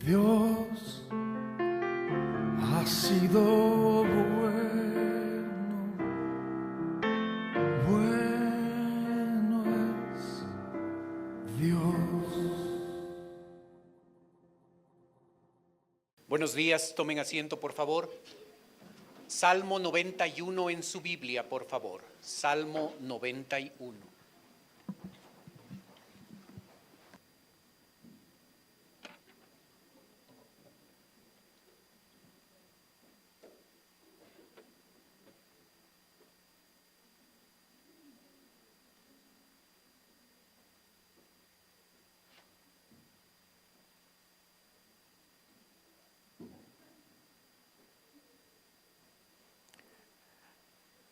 Dios ha sido bueno, bueno es Dios. Buenos días, tomen asiento por favor. Salmo 91 en su Biblia, por favor. Salmo 91.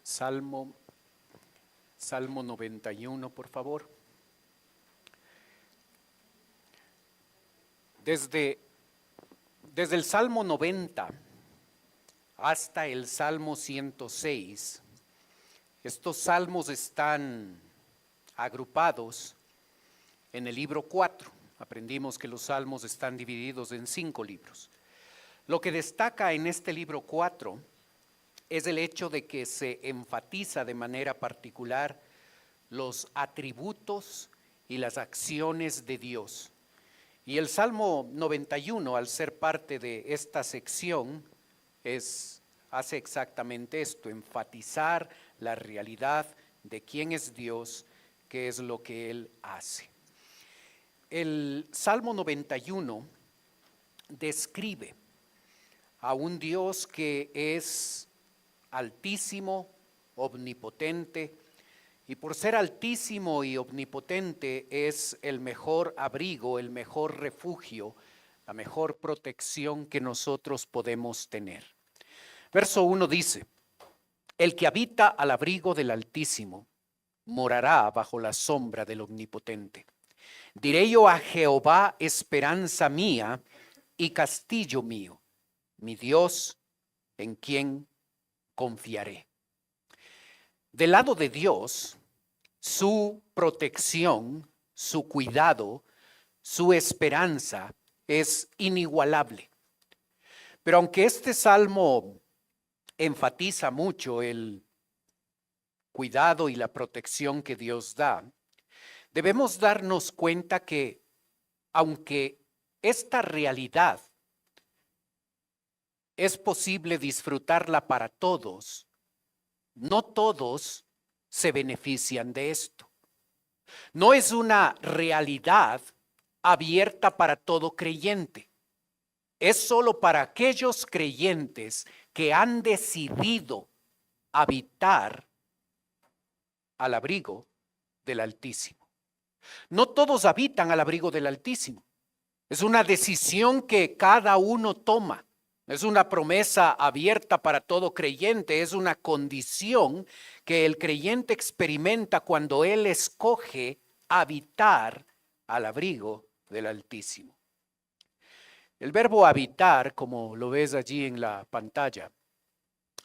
Salmo 91, por favor. Desde el Salmo 90 hasta el Salmo 106, estos salmos están agrupados en el libro 4. Aprendimos que los salmos están divididos en 5 libros. Lo que destaca en este libro 4 es el hecho de que se enfatiza de manera particular los atributos y las acciones de Dios. Y el Salmo 91, al ser parte de esta sección, hace exactamente esto, enfatizar la realidad de quién es Dios, qué es lo que Él hace. El Salmo 91 describe a un Dios que es altísimo, omnipotente, y por ser altísimo y omnipotente es el mejor abrigo, el mejor refugio, la mejor protección que nosotros podemos tener. Verso 1 dice: el que habita al abrigo del Altísimo morará bajo la sombra del Omnipotente. Diré yo a Jehová, esperanza mía y castillo mío, mi Dios en quien confiaré. Del lado de Dios, su protección, su cuidado, su esperanza es inigualable. Pero aunque este salmo enfatiza mucho el cuidado y la protección que Dios da, debemos darnos cuenta que aunque esta realidad es posible disfrutarla para todos, no todos se benefician de esto. No es una realidad abierta para todo creyente. Es solo para aquellos creyentes que han decidido habitar al abrigo del Altísimo. No todos habitan al abrigo del Altísimo. Es una decisión que cada uno toma. Es una promesa abierta para todo creyente, es una condición que el creyente experimenta cuando él escoge habitar al abrigo del Altísimo. El verbo habitar, como lo ves allí en la pantalla,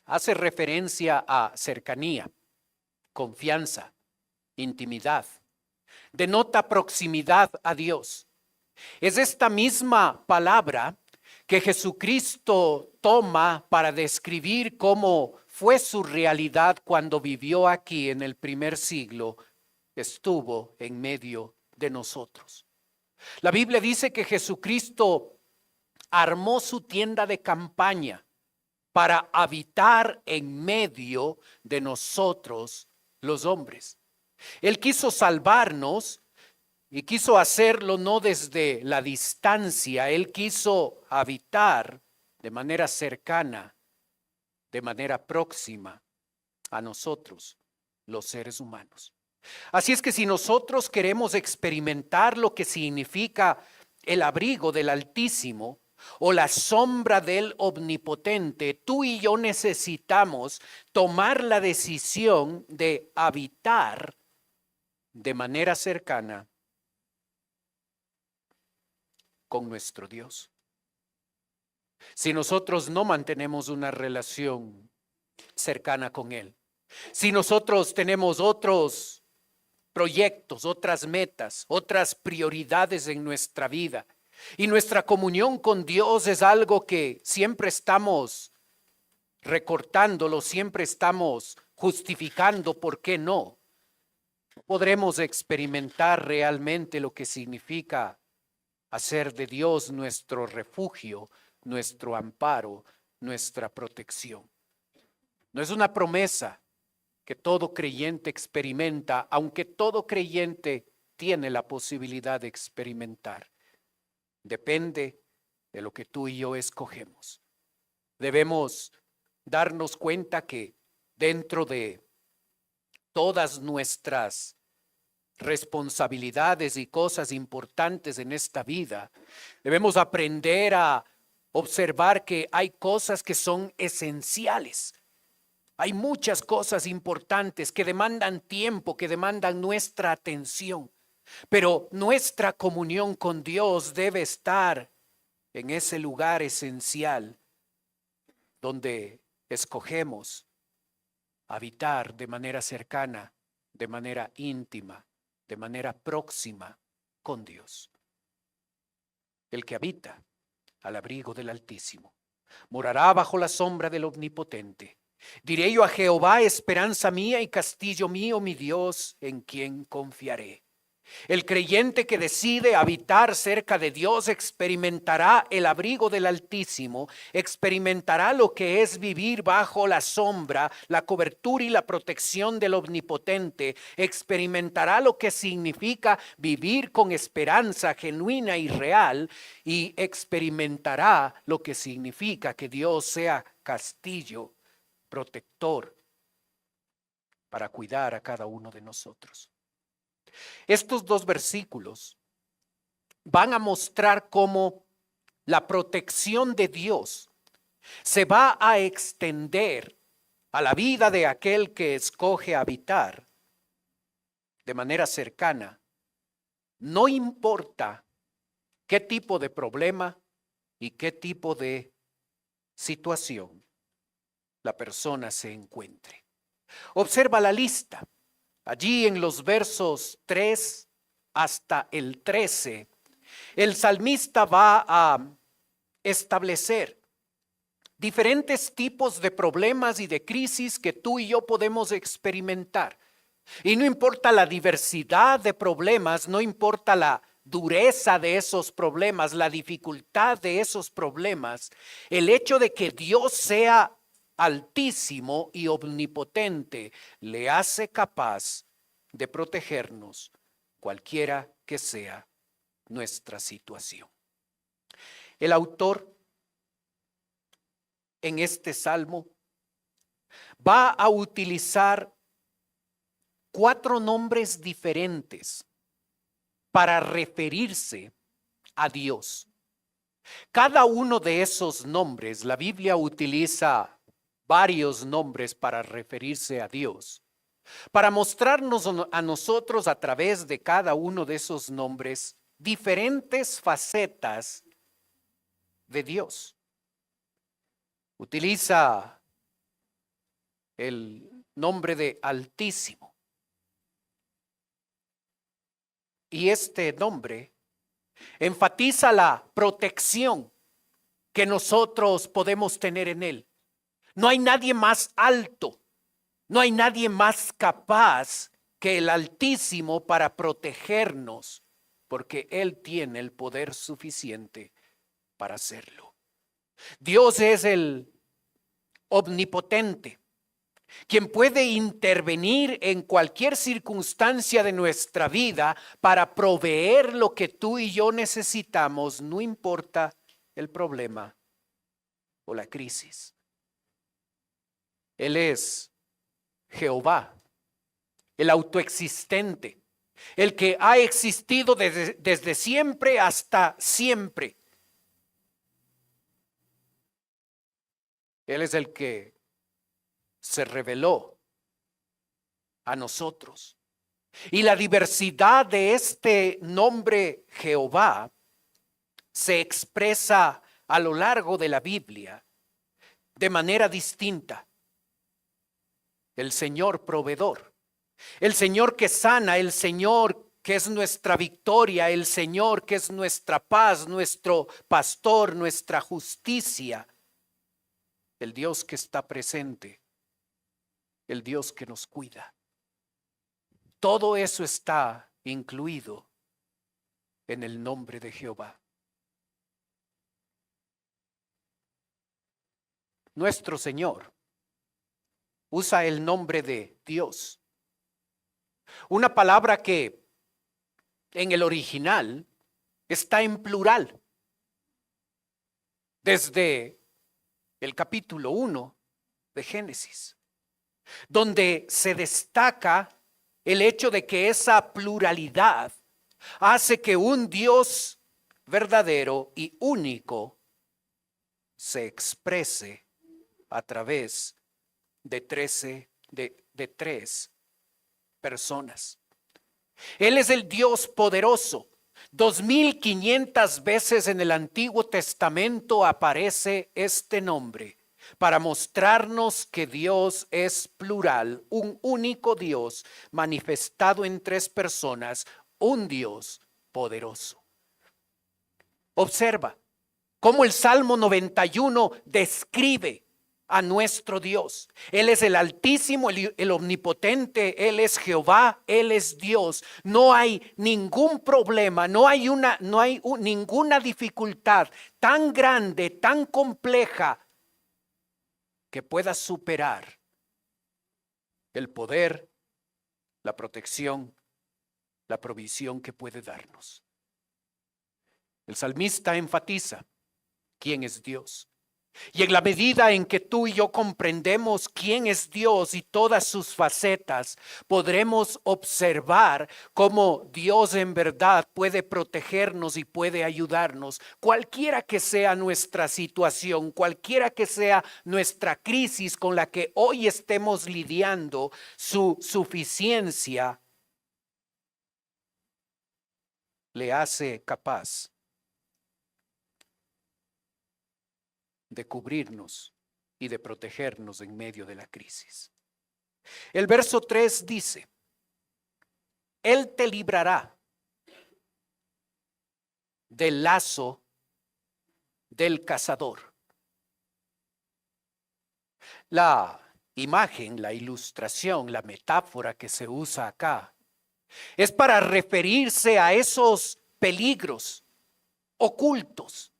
hace referencia a cercanía, confianza, intimidad. Denota proximidad a Dios. Es esta misma palabra que Jesucristo toma para describir cómo fue su realidad cuando vivió aquí en el primer siglo, estuvo en medio de nosotros. La Biblia dice que Jesucristo armó su tienda de campaña para habitar en medio de nosotros los hombres. Él quiso salvarnos y quiso hacerlo no desde la distancia, Él quiso habitar de manera cercana, de manera próxima a nosotros, los seres humanos. Así es que si nosotros queremos experimentar lo que significa el abrigo del Altísimo o la sombra del Omnipotente, tú y yo necesitamos tomar la decisión de habitar de manera cercana con nuestro Dios. Si nosotros no mantenemos una relación cercana con Él, si nosotros tenemos otros proyectos, otras metas, otras prioridades en nuestra vida, Y nuestra comunión con Dios es algo que siempre estamos recortándolo, siempre estamos justificando por qué no. Podremos experimentar realmente lo que significa hacer de Dios nuestro refugio, nuestro amparo, nuestra protección. No es una promesa que todo creyente experimenta, aunque todo creyente tiene la posibilidad de experimentar. Depende de lo que tú y yo escogemos. Debemos darnos cuenta que dentro de todas nuestras responsabilidades y cosas importantes en esta vida, debemos aprender a observar que hay cosas que son esenciales. Hay muchas cosas importantes que demandan tiempo, que demandan nuestra atención, pero nuestra comunión con Dios debe estar en ese lugar esencial donde escogemos habitar de manera cercana, de manera íntima, de manera próxima con Dios. El que habita al abrigo del Altísimo morará bajo la sombra del Omnipotente. Diré yo a Jehová, esperanza mía y castillo mío, mi Dios, en quien confiaré. El creyente que decide habitar cerca de Dios experimentará el abrigo del Altísimo, experimentará lo que es vivir bajo la sombra, la cobertura y la protección del Omnipotente, experimentará lo que significa vivir con esperanza genuina y real, y experimentará lo que significa que Dios sea castillo, protector, para cuidar a cada uno de nosotros. Estos dos versículos van a mostrar cómo la protección de Dios se va a extender a la vida de aquel que escoge habitar de manera cercana. No importa qué tipo de problema y qué tipo de situación la persona se encuentre. Observa la lista. Allí en los versos 3 hasta el 13, el salmista va a establecer diferentes tipos de problemas y de crisis que tú y yo podemos experimentar. Y no importa la diversidad de problemas, no importa la dureza de esos problemas, la dificultad de esos problemas, el hecho de que Dios sea altísimo y omnipotente le hace capaz de protegernos cualquiera que sea nuestra situación. El autor en este salmo va a utilizar 4 nombres diferentes para referirse a Dios. Cada uno de esos nombres, la Biblia utiliza varios nombres para referirse a Dios, para mostrarnos a nosotros a través de cada uno de esos nombres diferentes facetas de Dios. Utiliza el nombre de Altísimo. Y este nombre enfatiza la protección que nosotros podemos tener en Él. No hay nadie más alto, no hay nadie más capaz que el Altísimo para protegernos, porque Él tiene el poder suficiente para hacerlo. Dios es el omnipotente, quien puede intervenir en cualquier circunstancia de nuestra vida para proveer lo que tú y yo necesitamos, no importa el problema o la crisis. Él es Jehová, el autoexistente, el que ha existido desde siempre hasta siempre. Él es el que se reveló a nosotros. Y la diversidad de este nombre Jehová se expresa a lo largo de la Biblia de manera distinta. El Señor proveedor, el Señor que sana, el Señor que es nuestra victoria, el Señor, que es nuestra paz, nuestro pastor, nuestra justicia, el Dios que está presente, el Dios que nos cuida. Todo eso está incluido en el nombre de Jehová. Nuestro Señor usa el nombre de Dios, una palabra que en el original está en plural. Desde el capítulo 1 de Génesis, donde se destaca el hecho de que esa pluralidad hace que un Dios verdadero y único se exprese a través de tres personas. Él es el Dios poderoso. 2500 veces en el Antiguo Testamento aparece este nombre para mostrarnos que Dios es plural, un único Dios manifestado en tres personas, un Dios poderoso. Observa cómo el Salmo 91 describe a nuestro Dios. Él es el Altísimo, el Omnipotente, Él es Jehová, Él es Dios. No hay ningún problema, no hay ninguna dificultad tan grande, tan compleja que pueda superar el poder, la protección, la provisión que puede darnos. El salmista enfatiza quién es Dios. Y en la medida en que tú y yo comprendemos quién es Dios y todas sus facetas, podremos observar cómo Dios en verdad puede protegernos y puede ayudarnos. Cualquiera que sea nuestra situación, cualquiera que sea nuestra crisis con la que hoy estemos lidiando, su suficiencia le hace capaz de cubrirnos y de protegernos en medio de la crisis. El verso 3 dice: Él te librará del lazo del cazador. La imagen, la ilustración, la metáfora que se usa acá es para referirse a esos peligros ocultos.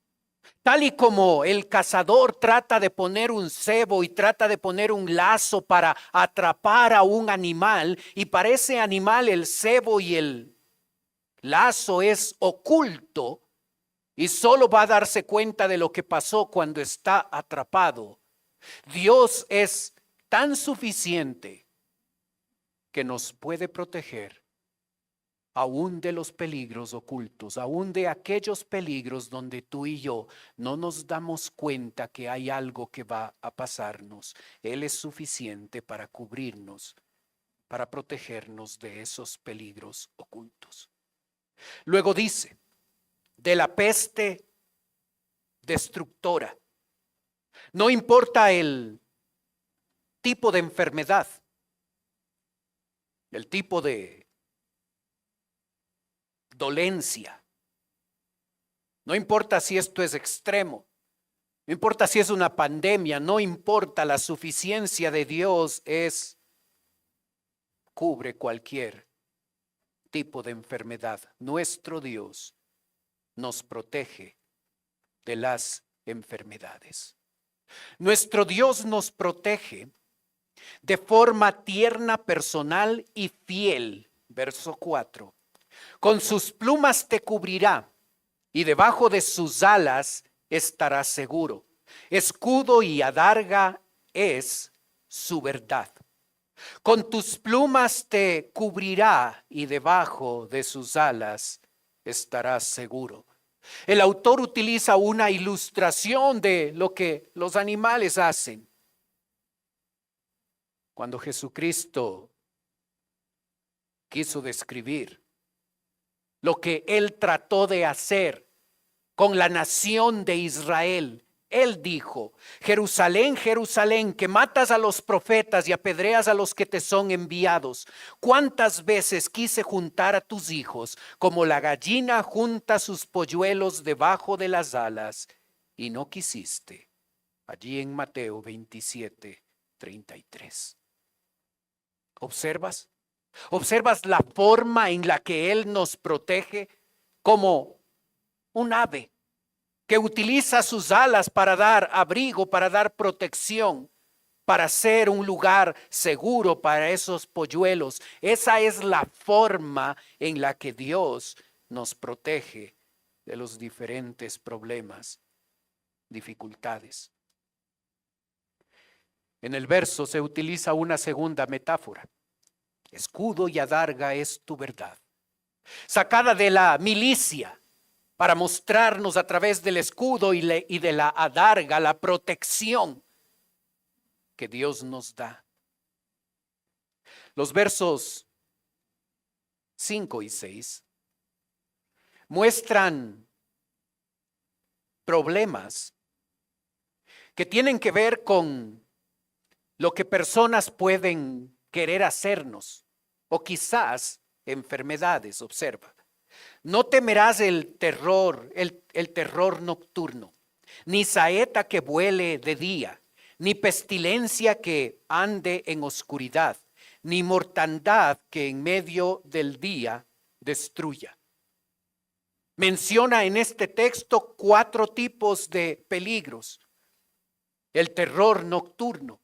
Tal y como el cazador trata de poner un cebo y trata de poner un lazo para atrapar a un animal, y para ese animal el cebo y el lazo es oculto y solo va a darse cuenta de lo que pasó cuando está atrapado. Dios es tan suficiente que nos puede proteger aún de los peligros ocultos, aún de aquellos peligros donde tú y yo no nos damos cuenta que hay algo que va a pasarnos. Él es suficiente para cubrirnos, para protegernos de esos peligros ocultos. Luego dice, de la peste destructora. No importa el tipo de enfermedad, el tipo de dolencia. No importa si esto es extremo, no importa si es una pandemia, no importa, la suficiencia de Dios cubre cualquier tipo de enfermedad. Nuestro Dios nos protege de las enfermedades. Nuestro Dios nos protege de forma tierna, personal y fiel. Verso 4. Con sus plumas te cubrirá y debajo de sus alas estarás seguro. Escudo y adarga es su verdad. Con tus plumas te cubrirá y debajo de sus alas estarás seguro. El autor utiliza una ilustración de lo que los animales hacen. Cuando Jesucristo quiso describir lo que él trató de hacer con la nación de Israel Él dijo: Jerusalén, Jerusalén, que matas a los profetas y apedreas a los que te son enviados. ¿Cuántas veces quise juntar a tus hijos como la gallina junta sus polluelos debajo de las alas? Y no quisiste. Allí en Mateo 27:33. ¿Observas? ¿Observas la forma en la que Él nos protege como un ave que utiliza sus alas para dar abrigo, para dar protección, para ser un lugar seguro para esos polluelos? Esa es la forma en la que Dios nos protege de los diferentes problemas, dificultades. En el verso se utiliza una segunda metáfora. Escudo y adarga es tu verdad, sacada de la milicia, para mostrarnos a través del escudo y de la adarga la protección que Dios nos da. Los versos 5 y 6 muestran problemas que tienen que ver con lo que personas pueden querer hacernos, o quizás enfermedades. Observa: no temerás el terror nocturno, ni saeta que vuele de día, ni pestilencia que ande en oscuridad, ni mortandad que en medio del día destruya. Menciona en este texto 4 tipos de peligros. El terror nocturno.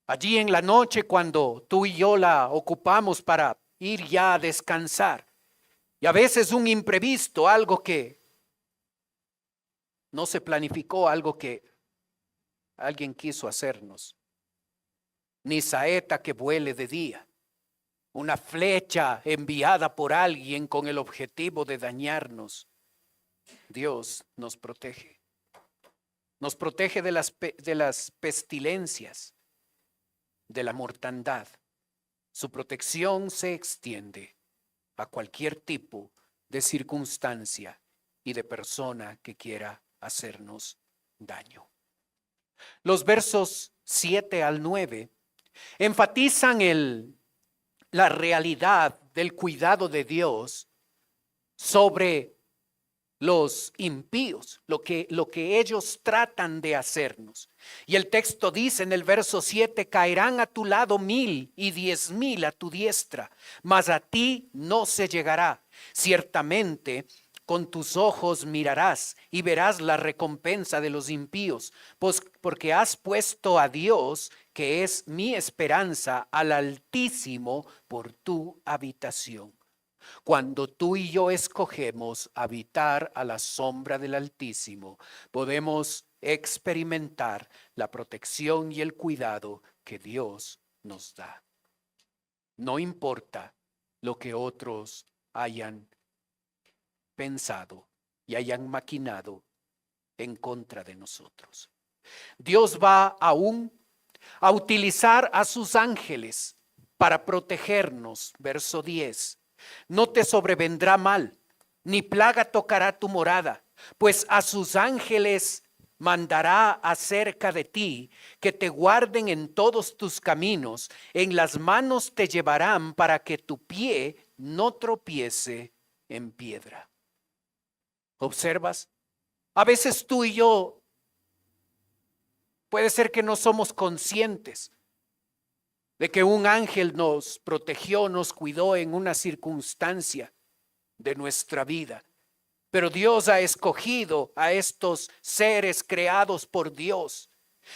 Allí en la noche, cuando tú y yo la ocupamos para ir ya a descansar, y a veces un imprevisto, algo que no se planificó, algo que alguien quiso hacernos. Ni saeta que vuele de día, una flecha enviada por alguien con el objetivo de dañarnos. Dios nos protege. Nos protege de las pestilencias, de la mortandad. Su protección se extiende a cualquier tipo de circunstancia y de persona que quiera hacernos daño. Los versos 7 al 9 enfatizan la realidad del cuidado de Dios sobre los impíos, lo que ellos tratan de hacernos. Y el texto dice en el verso 7: caerán a tu lado 1000 y 10,000 a tu diestra, mas a ti no se llegará. Ciertamente con tus ojos mirarás y verás la recompensa de los impíos, pues porque has puesto a Dios, que es mi esperanza, al Altísimo por tu habitación. Cuando tú y yo escogemos habitar a la sombra del Altísimo, podemos experimentar la protección y el cuidado que Dios nos da. No importa lo que otros hayan pensado y hayan maquinado en contra de nosotros. Dios va aún a utilizar a sus ángeles para protegernos. Verso 10. No te sobrevendrá mal, ni plaga tocará tu morada, pues a sus ángeles mandará acerca de ti, que te guarden en todos tus caminos. En las manos te llevarán para que tu pie no tropiece en piedra. ¿Observas? A veces tú y yo puede ser que no somos conscientes de que un ángel nos protegió, nos cuidó en una circunstancia de nuestra vida. Pero Dios ha escogido a estos seres creados por Dios,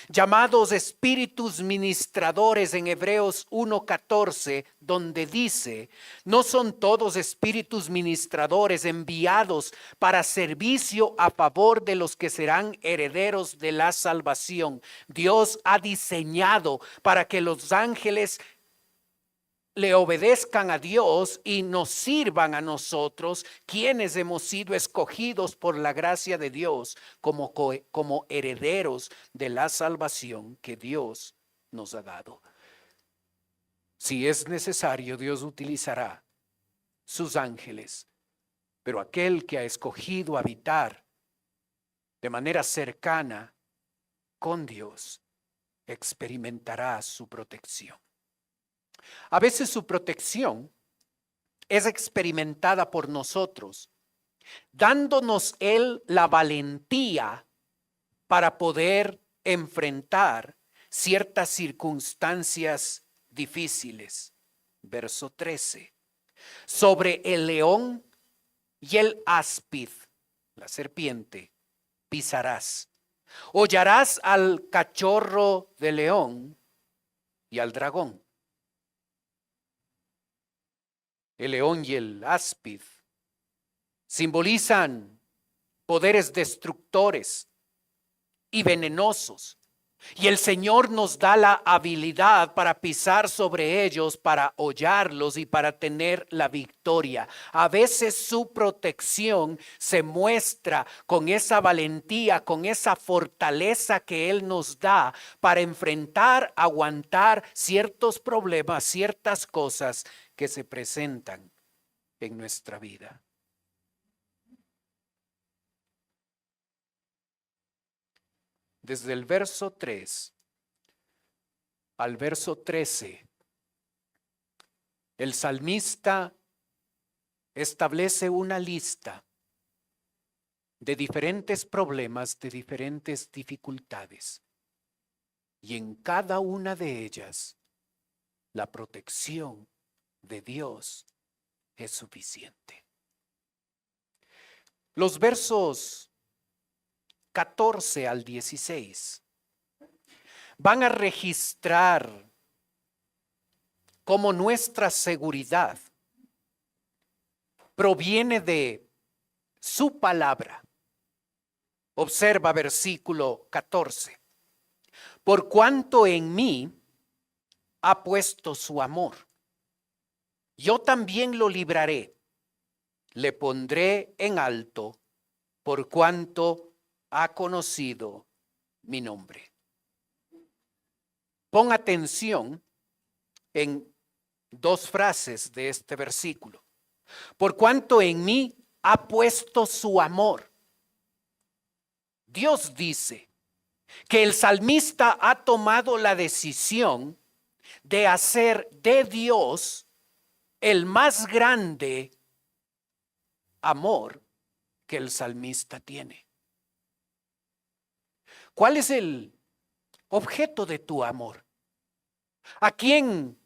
llamados espíritus ministradores en Hebreos 1:14, donde dice: no son todos espíritus ministradores enviados para servicio a favor de los que serán herederos de la salvación. Dios ha diseñado para que los ángeles le obedezcan a Dios y nos sirvan a nosotros, quienes hemos sido escogidos por la gracia de Dios como herederos de la salvación que Dios nos ha dado. Si es necesario, Dios utilizará sus ángeles, pero aquel que ha escogido habitar de manera cercana con Dios, experimentará su protección. A veces su protección es experimentada por nosotros, dándonos Él la valentía para poder enfrentar ciertas circunstancias difíciles. Verso 13. Sobre el león y el áspid, la serpiente, pisarás. Hollarás al cachorro de león y al dragón. El león y el áspid simbolizan poderes destructores y venenosos. Y el Señor nos da la habilidad para pisar sobre ellos, para hollarlos y para tener la victoria. A veces su protección se muestra con esa valentía, con esa fortaleza que Él nos da para enfrentar, aguantar ciertos problemas, ciertas cosas que se presentan en nuestra vida. Desde el verso 3 al verso 13, el salmista establece una lista de diferentes problemas, de diferentes dificultades. Y en cada una de ellas, la protección de Dios es suficiente. Los versos 14 al 16 van a registrar cómo nuestra seguridad proviene de su palabra. Observa versículo 14. Por cuanto en mí ha puesto su amor, yo también lo libraré, le pondré en alto, por cuanto ha conocido mi nombre. Pon atención en dos frases de este versículo. Por cuanto en mí ha puesto su amor. Dios dice que el salmista ha tomado la decisión de hacer de Dios el más grande amor que el salmista tiene. ¿Cuál es el objeto de tu amor? ¿A quién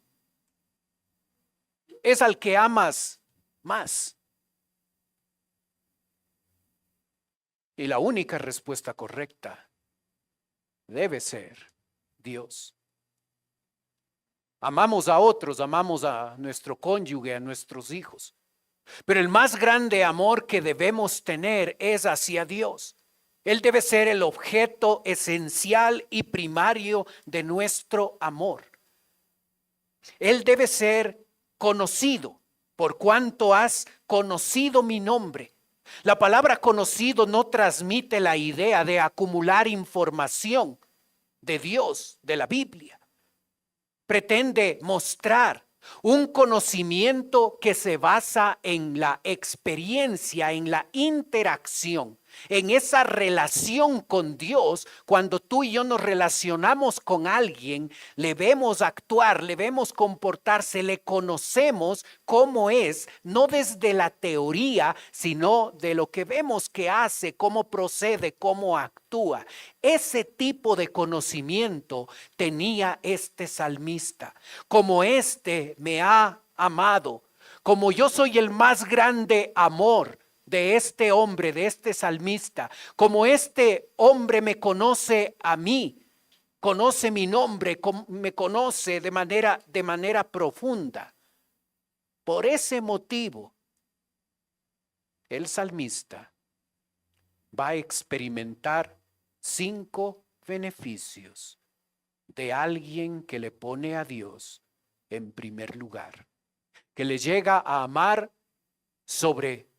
es al que amas más? Y la única respuesta correcta debe ser Dios. Amamos a otros, amamos a nuestro cónyuge, a nuestros hijos. Pero el más grande amor que debemos tener es hacia Dios. Él debe ser el objeto esencial y primario de nuestro amor. Él debe ser conocido, por cuanto has conocido mi nombre. La palabra conocido no transmite la idea de acumular información de Dios, de la Biblia. Pretende mostrar un conocimiento que se basa en la experiencia, en la interacción, en esa relación con Dios. Cuando tú y yo nos relacionamos con alguien, le vemos actuar, le vemos comportarse, le conocemos cómo es, no desde la teoría, sino de lo que vemos que hace, cómo procede, cómo actúa. Ese tipo de conocimiento tenía este salmista. Como este me ha amado, como yo soy el más grande amor de este hombre, de este salmista, como este hombre me conoce a mí, conoce mi nombre, me conoce de manera profunda. Por ese motivo, el salmista va a experimentar 5 beneficios de alguien que le pone a Dios en primer lugar, que le llega a amar sobre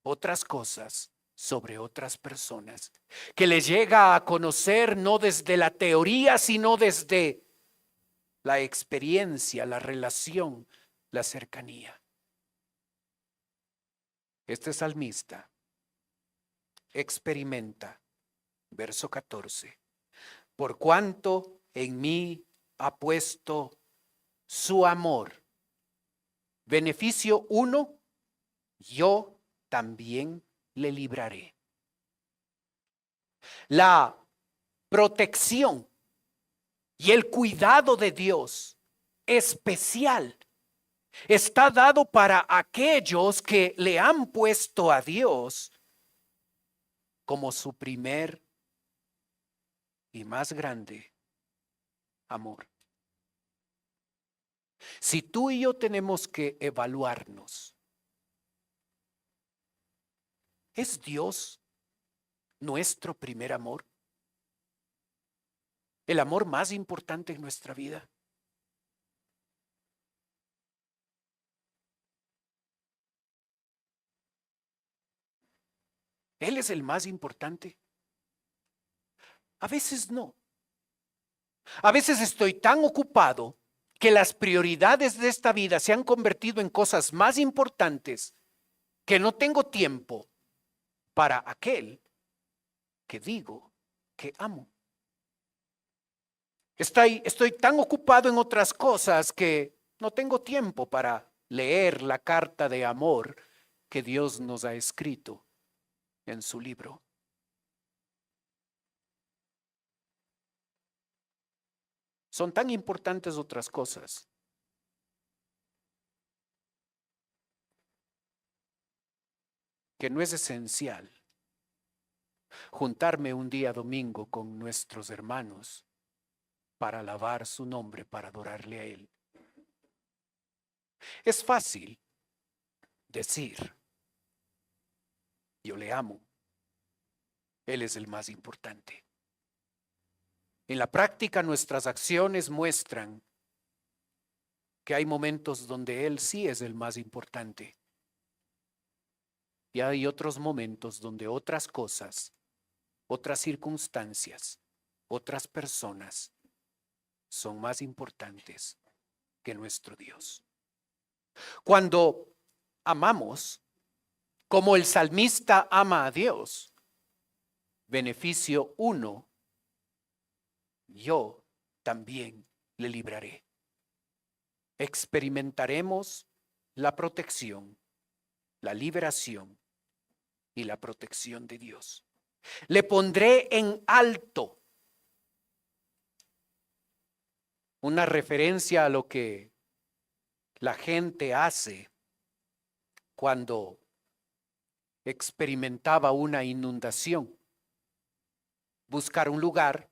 otras cosas, sobre otras personas, que le llega a conocer no desde la teoría, sino desde la experiencia, la relación, la cercanía. Este salmista experimenta Verso 14. Por cuanto en mí ha puesto su amor. Beneficio 1, yo también le libraré. La protección y el cuidado de Dios especial está dado para aquellos que le han puesto a Dios como su primer y más grande amor. Si tú y yo tenemos que evaluarnos, ¿es Dios nuestro primer amor? ¿El amor más importante en nuestra vida? ¿Él es el más importante? A veces no. A veces estoy tan ocupado que las prioridades de esta vida se han convertido en cosas más importantes que no tengo tiempo para aquel que digo que amo. Estoy tan ocupado en otras cosas que no tengo tiempo para leer la carta de amor que Dios nos ha escrito en su libro. Son tan importantes otras cosas que no es esencial juntarme un día domingo con nuestros hermanos para alabar su nombre, para adorarle a Él. Es fácil decir, yo le amo, Él es el más importante. En la práctica nuestras acciones muestran que hay momentos donde Él sí es el más importante. Y hay otros momentos donde otras cosas, otras circunstancias, otras personas son más importantes que nuestro Dios. Cuando amamos, como el salmista ama a Dios, beneficio 1, yo también le libraré. Experimentaremos la protección, la liberación y la protección de Dios. Le pondré en alto. Una referencia a lo que la gente hace cuando experimentaba una inundación. Buscar un lugar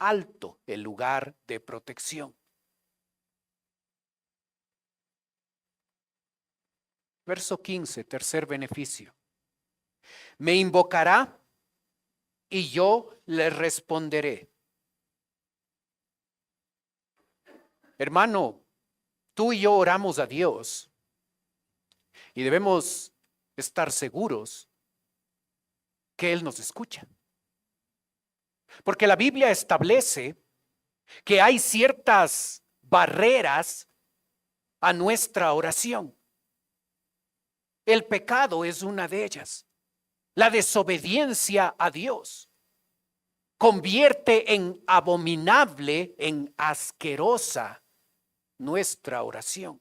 alto, el lugar de protección. Verso 15, tercer beneficio. Me invocará y yo le responderé. Hermano, tú y yo oramos a Dios y debemos estar seguros que Él nos escucha. Porque la Biblia establece que hay ciertas barreras a nuestra oración. El pecado es una de ellas. La desobediencia a Dios convierte en abominable, en asquerosa nuestra oración.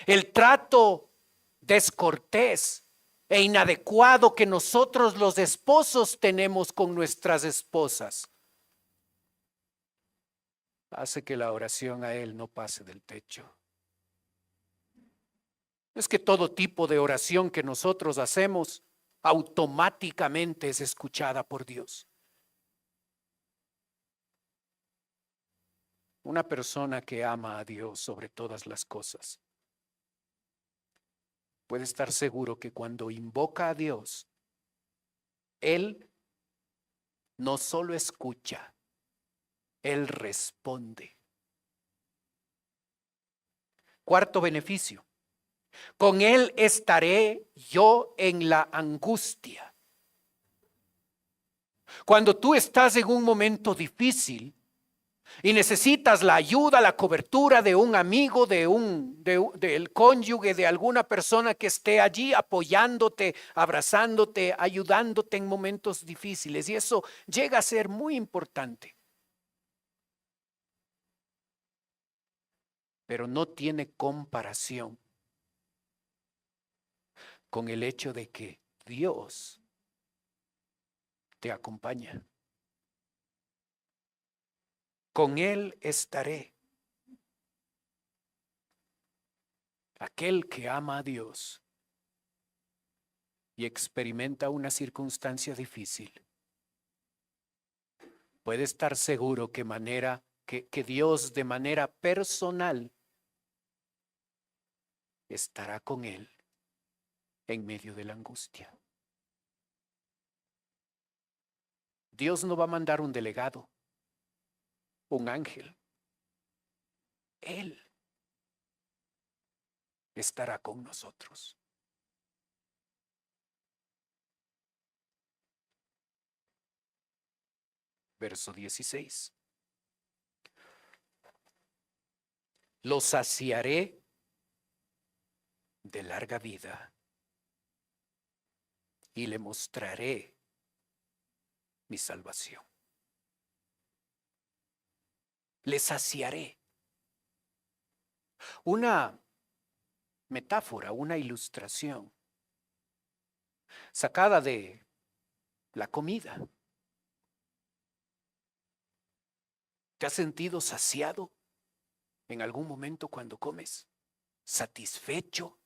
El trato descortés e inadecuado que nosotros los esposos tenemos con nuestras esposas hace que la oración a Él no pase del techo. Es que todo tipo de oración que nosotros hacemos automáticamente es escuchada por Dios. Una persona que ama a Dios sobre todas las cosas puede estar seguro que cuando invoca a Dios, Él no solo escucha, Él responde. Cuarto beneficio. Con Él estaré yo en la angustia. Cuando tú estás en un momento difícil, y necesitas la ayuda, la cobertura de un amigo, del cónyuge, de alguna persona que esté allí apoyándote, abrazándote, ayudándote en momentos difíciles. Y eso llega a ser muy importante. Pero no tiene comparación con el hecho de que Dios te acompaña. Con Él estaré. Aquel que ama a Dios y experimenta una circunstancia difícil, puede estar seguro que Dios de manera personal estará con él en medio de la angustia. Dios no va a mandar un delegado, un ángel. Él estará con nosotros. Verso 16. Lo saciaré de larga vida y le mostraré mi salvación. Le saciaré. Una metáfora, una ilustración sacada de la comida. ¿Te has sentido saciado en algún momento cuando comes? ¿Satisfecho?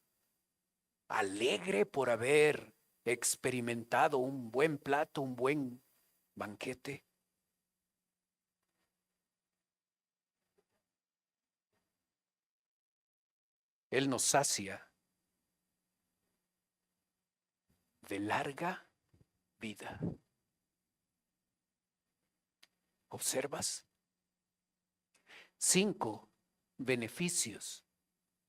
¿Alegre por haber experimentado un buen plato, un buen banquete? Él nos sacia de larga vida. ¿Observas? 5 beneficios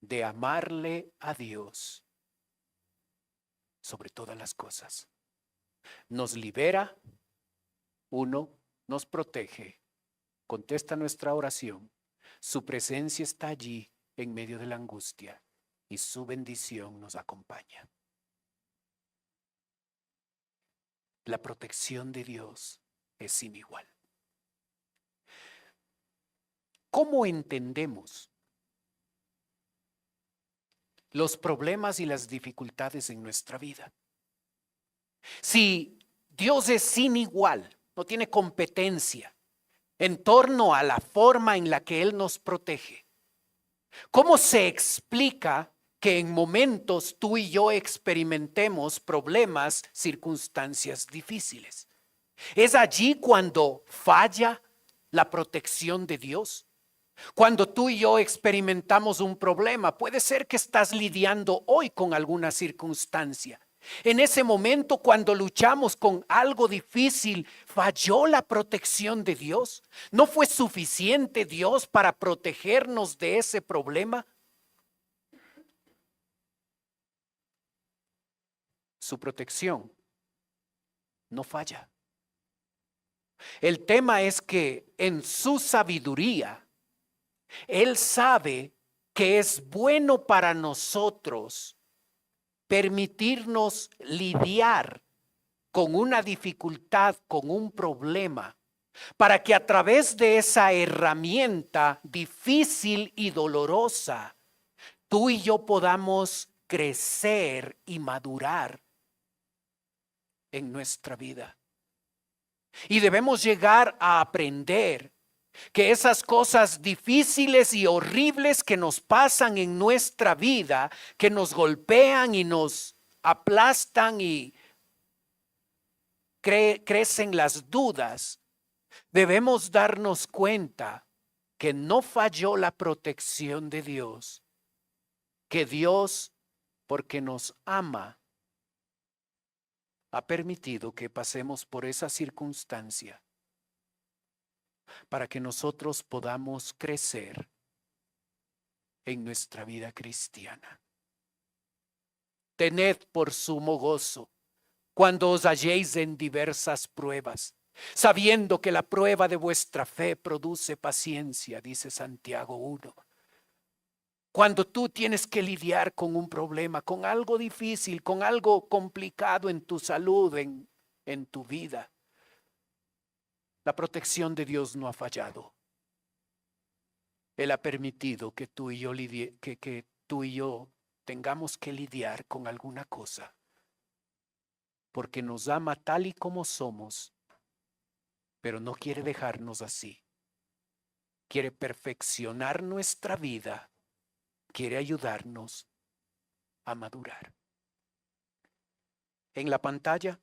de amarle a Dios sobre todas las cosas. Nos libera. 1, nos protege. Contesta nuestra oración. Su presencia está allí en medio de la angustia y su bendición nos acompaña. La protección de Dios es sin igual. ¿Cómo entendemos los problemas y las dificultades en nuestra vida? Si Dios es sin igual, no tiene competencia en torno a la forma en la que Él nos protege, ¿cómo se explica que en momentos tú y yo experimentemos problemas, circunstancias difíciles? ¿Es allí cuando falla la protección de Dios? Cuando tú y yo experimentamos un problema, puede ser que estás lidiando hoy con alguna circunstancia. En ese momento, cuando luchamos con algo difícil, ¿falló la protección de Dios? ¿No fue suficiente Dios para protegernos de ese problema? Su protección no falla. El tema es que en su sabiduría, Él sabe que es bueno para nosotros permitirnos lidiar con una dificultad, con un problema, para que a través de esa herramienta difícil y dolorosa, tú y yo podamos crecer y madurar en nuestra vida. Y debemos llegar a aprender que esas cosas difíciles y horribles que nos pasan en nuestra vida, que nos golpean y nos aplastan y crecen las dudas, debemos darnos cuenta que no falló la protección de Dios, que Dios, porque nos ama, ha permitido que pasemos por esa circunstancia para que nosotros podamos crecer en nuestra vida cristiana. Tened por sumo gozo cuando os halléis en diversas pruebas, sabiendo que la prueba de vuestra fe produce paciencia, dice Santiago 1. Cuando tú tienes que lidiar con un problema, con algo difícil, con algo complicado en tu salud, en tu vida, la protección de Dios no ha fallado. Él ha permitido que tú y yo, que tú y yo tengamos que lidiar con alguna cosa, porque nos ama tal y como somos, pero no quiere dejarnos así. Quiere perfeccionar nuestra vida, quiere ayudarnos a madurar. En la pantalla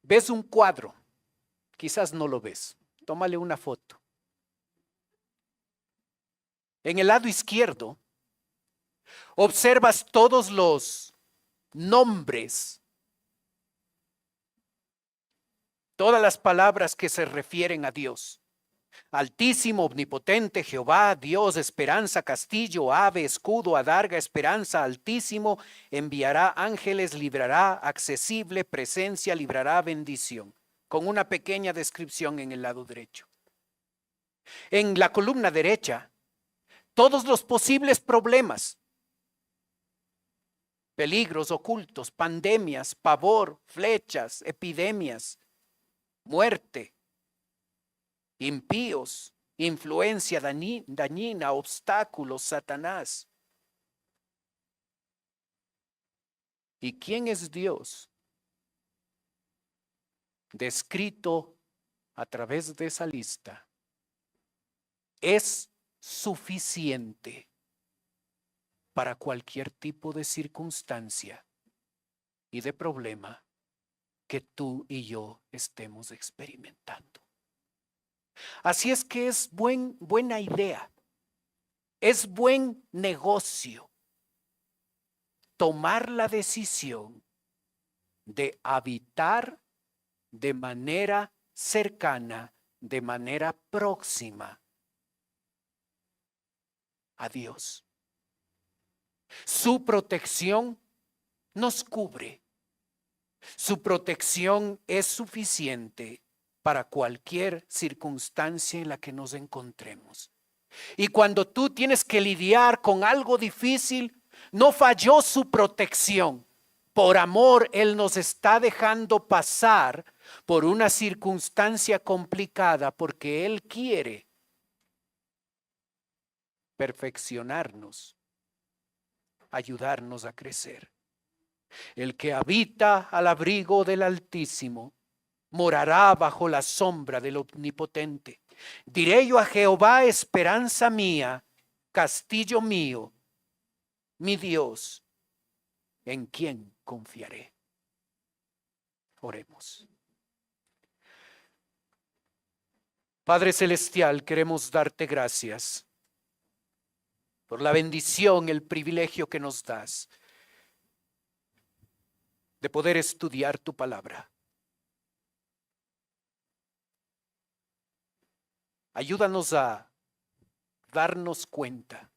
ves un cuadro, quizás no lo ves, tómale una foto. En el lado izquierdo observas todos los nombres, todas las palabras que se refieren a Dios. Altísimo, omnipotente, Jehová, Dios, esperanza, castillo, ave, escudo, adarga, esperanza, altísimo, enviará ángeles, librará, accesible, presencia, librará, bendición. Con una pequeña descripción en el lado derecho. En la columna derecha, todos los posibles problemas, peligros ocultos, pandemias, pavor, flechas, epidemias, muerte, impíos, influencia dañina, obstáculos, Satanás. ¿Y quién es Dios? Descrito a través de esa lista, es suficiente para cualquier tipo de circunstancia y de problema que tú y yo estemos experimentando. Así es que es buena idea, es buen negocio tomar la decisión de habitar de manera cercana, de manera próxima a Dios. Su protección nos cubre. Su protección es suficiente para cualquier circunstancia en la que nos encontremos. Y cuando tú tienes que lidiar con algo difícil, no falló su protección. Por amor, Él nos está dejando pasar por una circunstancia complicada porque Él quiere perfeccionarnos, ayudarnos a crecer. El que habita al abrigo del Altísimo morará bajo la sombra del Omnipotente. Diré yo a Jehová, esperanza mía, castillo mío, mi Dios, en quien confiaré. Oremos. Padre Celestial, queremos darte gracias por la bendición, el privilegio que nos das de poder estudiar tu palabra. Ayúdanos a darnos cuenta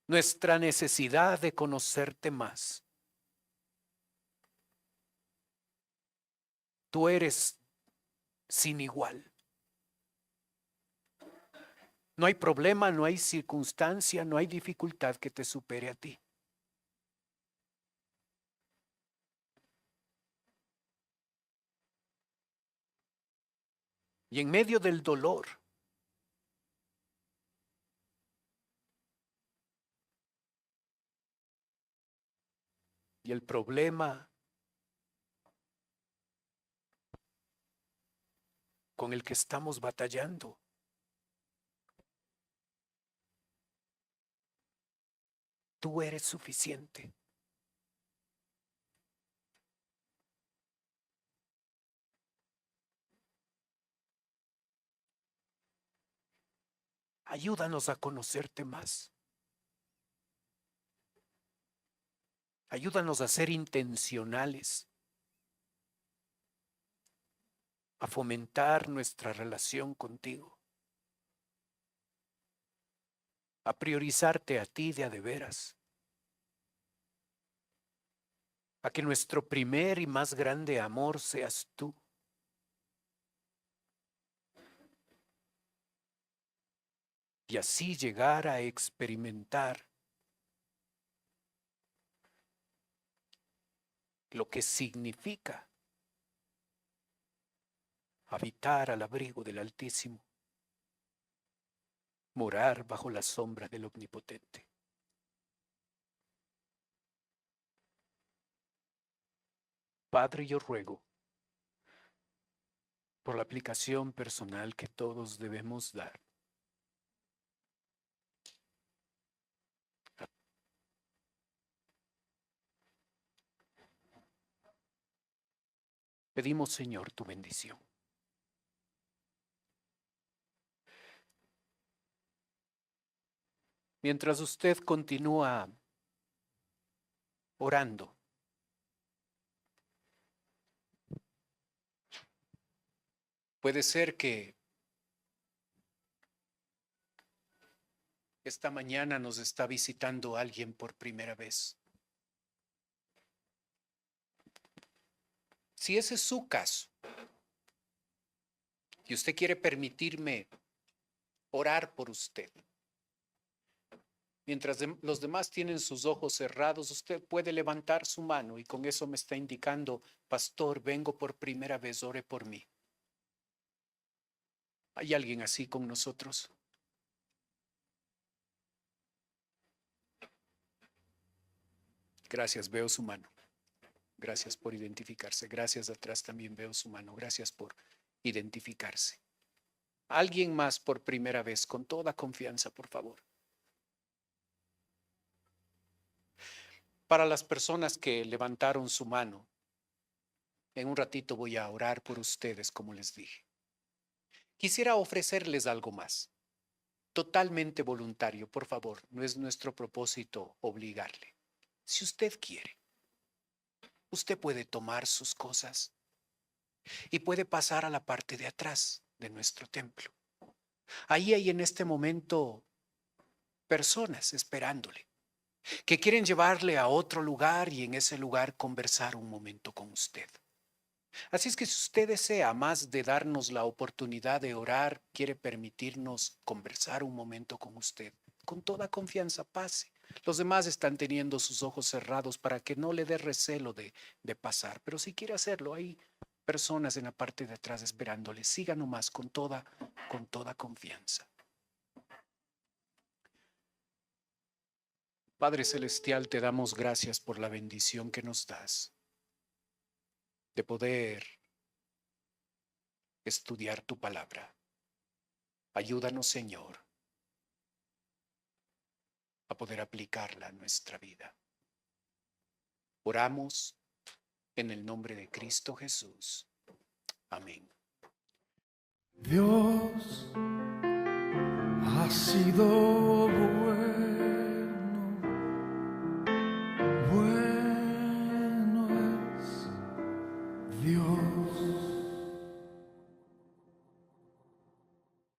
nuestra necesidad de conocerte más. Tú eres sin igual. No hay problema, no hay circunstancia, no hay dificultad que te supere a ti. Y en medio del dolor, y el problema con el que estamos batallando, tú eres suficiente. Ayúdanos a conocerte más. Ayúdanos a ser intencionales, a fomentar nuestra relación contigo, a priorizarte a ti de a de veras, a que nuestro primer y más grande amor seas tú. Y así llegar a experimentar lo que significa habitar al abrigo del Altísimo, morar bajo la sombra del Omnipotente. Padre, yo ruego por la aplicación personal que todos debemos dar. Pedimos, Señor, tu bendición. Mientras usted continúa orando, puede ser que esta mañana nos está visitando alguien por primera vez. Si ese es su caso, y usted quiere permitirme orar por usted, mientras los demás tienen sus ojos cerrados, usted puede levantar su mano y con eso me está indicando, pastor, vengo por primera vez, ore por mí. ¿Hay alguien así con nosotros? Gracias, veo su mano. Gracias por identificarse. Gracias, atrás también veo su mano. Gracias por identificarse. Alguien más por primera vez, con toda confianza, por favor. Para las personas que levantaron su mano, en un ratito voy a orar por ustedes, como les dije. Quisiera ofrecerles algo más, totalmente voluntario, por favor. No es nuestro propósito obligarle. Si usted quiere, usted puede tomar sus cosas y puede pasar a la parte de atrás de nuestro templo. Ahí hay en este momento personas esperándole, que quieren llevarle a otro lugar y en ese lugar conversar un momento con usted. Así es que si usted desea, más de darnos la oportunidad de orar, quiere permitirnos conversar un momento con usted, con toda confianza pase. Los demás están teniendo sus ojos cerrados para que no le dé recelo de pasar, pero si quiere hacerlo, hay personas en la parte de atrás esperándole. Siga nomás con toda confianza. Padre Celestial, te damos gracias por la bendición que nos das de poder estudiar tu palabra. Ayúdanos, Señor, a poder aplicarla a nuestra vida. Oramos en el nombre de Cristo Jesús. Amén. Dios ha sido bueno es Dios.